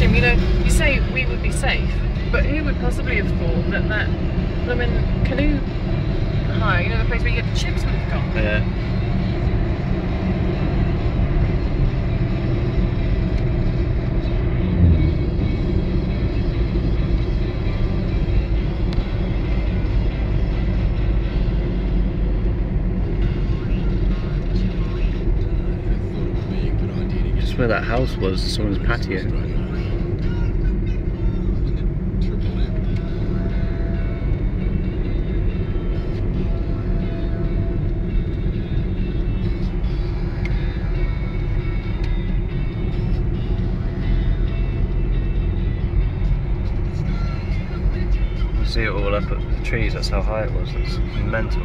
same, you know, you say we would be safe, but who would possibly have thought that that blooming canoe hire, you know, the place where you get the chips would have gone? Yeah. Just where that house was, someone's patio. See it all up at the trees, that's how high it was, it's mental.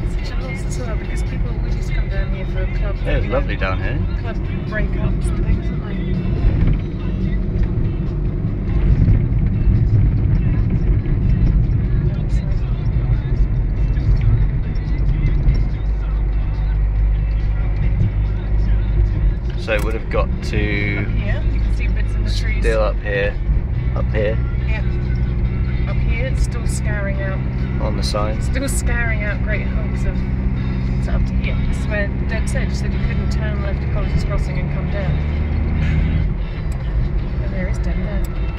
Such a loss tour because people always used to come down here for a club. Yeah, it's lovely down here. Club breakups and things, aren't So it would have got to they? Yeah, you can see bits in the trees. still up here. Up here. Yeah. Up here, it's still scouring out. On the sign. Still scouring out great hunks of. So up to here. This is where Deb said she said you couldn't turn left at College's Crossing and come down. And there is Deb there.